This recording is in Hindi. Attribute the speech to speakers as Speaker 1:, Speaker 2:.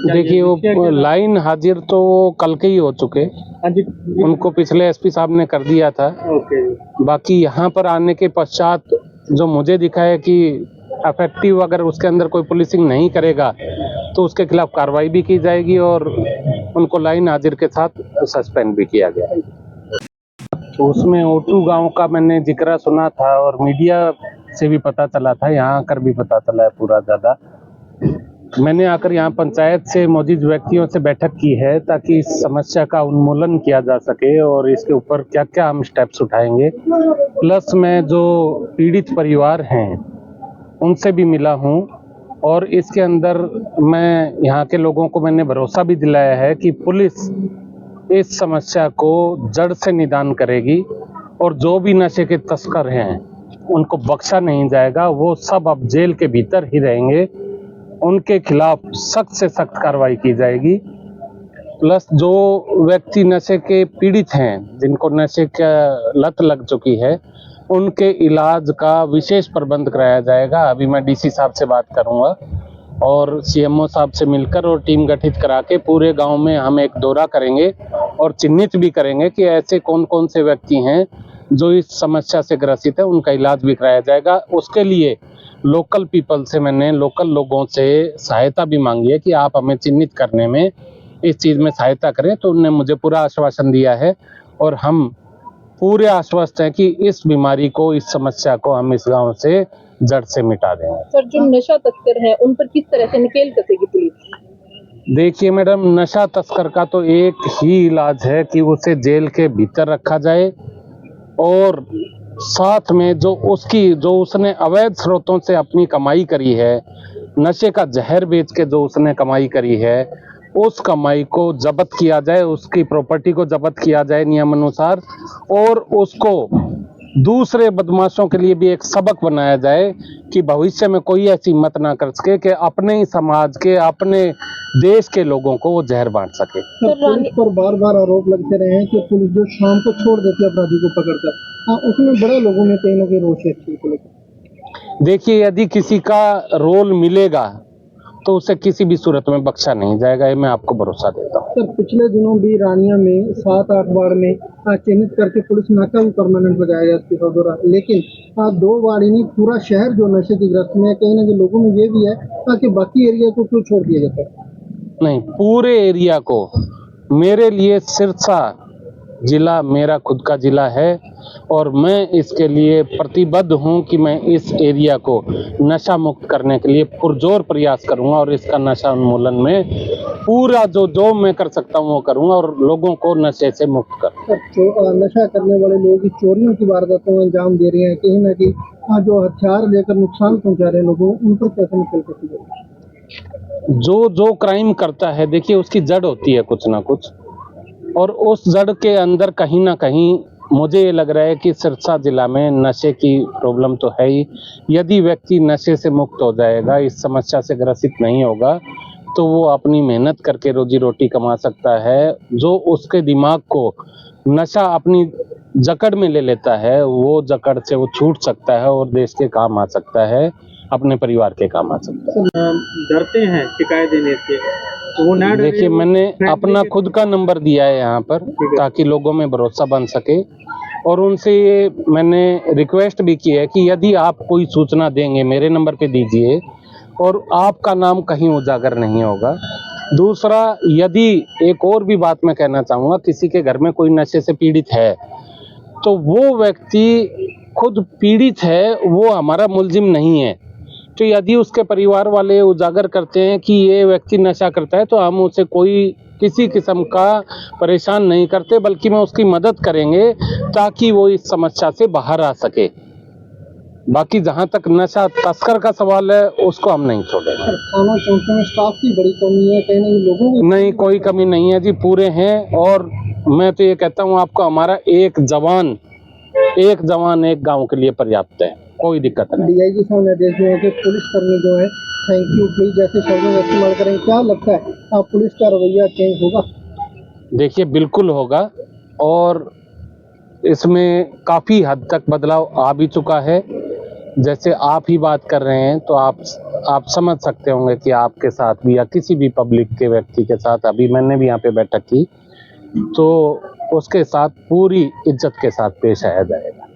Speaker 1: देखिए वो लाइन हाजिर तो कल के ही हो चुके,
Speaker 2: हाँ जी।
Speaker 1: उनको पिछले एसपी साहब ने कर दिया था।
Speaker 2: ओके।
Speaker 1: बाकी यहाँ पर आने के पश्चात जो मुझे दिखा है कि अफेक्टिव अगर उसके अंदर कोई पुलिसिंग नहीं करेगा तो उसके खिलाफ कार्रवाई भी की जाएगी और उनको लाइन हाजिर के साथ सस्पेंड भी किया गया है। तो उसमें ओटू गांव का मैंने जिक्र सुना था और मीडिया से भी पता चला था, यहाँ आकर भी पता चला है पूरा ज़्यादा। मैंने आकर यहाँ पंचायत से मौजूद व्यक्तियों से बैठक की है ताकि इस समस्या का उन्मूलन किया जा सके और इसके ऊपर क्या क्या हम स्टेप्स उठाएंगे। प्लस मैं जो पीड़ित परिवार हैं उनसे भी मिला हूँ और इसके अंदर मैं यहाँ के लोगों को मैंने भरोसा भी दिलाया है कि पुलिस इस समस्या को जड़ से निदान करेगी और जो भी नशे के तस्कर हैं उनको बख्शा नहीं जाएगा। वो सब अब जेल के भीतर ही रहेंगे, उनके खिलाफ सख्त से सख्त कार्रवाई की जाएगी। प्लस जो व्यक्ति नशे के पीड़ित हैं, जिनको नशे का लत लग चुकी है, उनके इलाज का विशेष प्रबंध कराया जाएगा। अभी मैं डीसी साहब से बात करूंगा और सीएमओ साहब से मिलकर और टीम गठित करा के पूरे गांव में हम एक दौरा करेंगे और चिन्हित भी करेंगे कि ऐसे कौन कौन से व्यक्ति हैं जो इस समस्या से ग्रसित है, उनका इलाज भी कराया जाएगा। उसके लिए लोकल पीपल से मैंने लोकल लोगों से सहायता भी मांगी है कि आप हमें चिन्हित करने में इस चीज़ में सहायता करें, तो उन्होंने मुझे पूरा आश्वासन दिया है और हम पूरे आश्वस्त हैं कि इस बीमारी को, इस समस्या को हम इस गांव से जड़ से मिटा देंगे।
Speaker 3: सर, जो नशा तस्कर है उन पर किस तरह से नकेल कसेगी पुलिस?
Speaker 1: देखिए मैडम, नशा तस्कर का तो एक ही इलाज है कि उसे जेल के भीतर रखा जाए और साथ में जो उसने अवैध स्रोतों से अपनी कमाई करी है, नशे का जहर बेच के जो उसने कमाई करी है, उस कमाई को जब्त किया जाए, उसकी प्रॉपर्टी को जब्त किया जाए नियम अनुसार और उसको दूसरे बदमाशों के लिए भी एक सबक बनाया जाए कि भविष्य में कोई ऐसी हिम्मत ना कर सके कि अपने ही समाज के, अपने देश के लोगों को वो जहर बांट सके।
Speaker 2: पुलिस पर बार बार आरोप लगते रहे हैं कि पुलिस जो शाम को छोड़ देती है अपराधी को पकड़कर, उसमें बड़े लोगों में कहीं ना कहीं रोष है।
Speaker 1: देखिए, यदि किसी का रोल मिलेगा तो उसे किसी भी सूरत में बख्शा नहीं जाएगा, ये मैं आपको भरोसा देता हूँ।
Speaker 2: सर, पिछले दिनों भी रानिया में 7-8 वार्ड में चिन्हित करके पुलिस नाका भी परमानेंट लगाया गया इसके दौरान, लेकिन 2 वार्ड नहीं, पूरा शहर जो नशे की ग्रस्त में है, कहीं ना कहीं लोगों में ये भी है ताकि बाकी एरिया को क्यों छोड़ दिया जाता है?
Speaker 1: नहीं, पूरे एरिया को, मेरे लिए सिरसा जिला मेरा खुद का जिला है और मैं इसके लिए प्रतिबद्ध हूं कि मैं इस एरिया को नशा मुक्त करने के लिए पुरजोर प्रयास करूंगा और इसका नशा उन्मूलन में पूरा जो मैं कर सकता हूं वो करूंगा और लोगों को नशे से मुक्त करूंगा।
Speaker 2: नशा करने वाले लोग की चोरियों की वारदातों में अंजाम दे रहे हैं, कहीं ना कहीं जो हथियार लेकर नुकसान पहुंचा रहे हैं लोगों, उन पर कैसे निकल सकती है?
Speaker 1: जो क्राइम करता है, देखिए उसकी जड़ होती है कुछ ना कुछ और उस जड़ के अंदर कहीं ना कहीं मुझे ये लग रहा है कि सिरसा जिला में नशे की प्रॉब्लम तो है ही। यदि व्यक्ति नशे से मुक्त हो जाएगा, इस समस्या से ग्रसित नहीं होगा, तो वो अपनी मेहनत करके रोजी रोटी कमा सकता है। जो उसके दिमाग को नशा अपनी जकड़ में ले लेता है, वो जकड़ से वो छूट सकता है और देश के काम आ सकता है, अपने परिवार के काम आ सकता है।
Speaker 2: डरते हैं शिकायत देने से, वो ना डरे।
Speaker 1: देखिए, मैंने अपना खुद का नंबर दिया है यहाँ पर ताकि लोगों में भरोसा बन सके और उनसे ये मैंने रिक्वेस्ट भी की है कि यदि आप कोई सूचना देंगे मेरे नंबर पे दीजिए और आपका नाम कहीं उजागर नहीं होगा। दूसरा, यदि एक और भी बात मैं कहना चाहूँगा, किसी के घर में कोई नशे से पीड़ित है तो वो व्यक्ति खुद पीड़ित है, वो हमारा मुलजिम नहीं है। तो यदि उसके परिवार वाले उजागर करते हैं कि ये व्यक्ति नशा करता है तो हम उसे किसी किस्म का परेशान नहीं करते, बल्कि मैं उसकी मदद करेंगे ताकि वो इस समस्या से बाहर आ सके। बाकी जहां तक नशा तस्कर का सवाल है, उसको हम नहीं छोड़ेंगे।
Speaker 2: थाना चौकी में स्टाफ की बड़ी कमी है, कहीं ना लोगों की
Speaker 1: नहीं, कोई कमी नहीं है जी, पूरे हैं। और मैं तो ये कहता हूँ आपको, हमारा एक जवान एक गाँव के लिए पर्याप्त है, कोई दिक्कत नहीं।
Speaker 2: डीआईजी साहब ने आदेश दिया है कि पुलिस कर्मी जो है थैंक यू प्लीज जैसे शब्दों का इस्तेमाल करें। क्या लगता है पुलिस का रवैया चेंज होगा?
Speaker 1: देखिए, बिल्कुल होगा और इसमें काफ़ी हद तक बदलाव आ भी चुका है जैसे आप ही बात कर रहे हैं तो आप समझ सकते होंगे कि आपके साथ भी या किसी भी पब्लिक के व्यक्ति के साथ, अभी मैंने भी यहाँ पे बैठक की, तो उसके साथ पूरी इज्जत के साथ पेश आया जाएगा।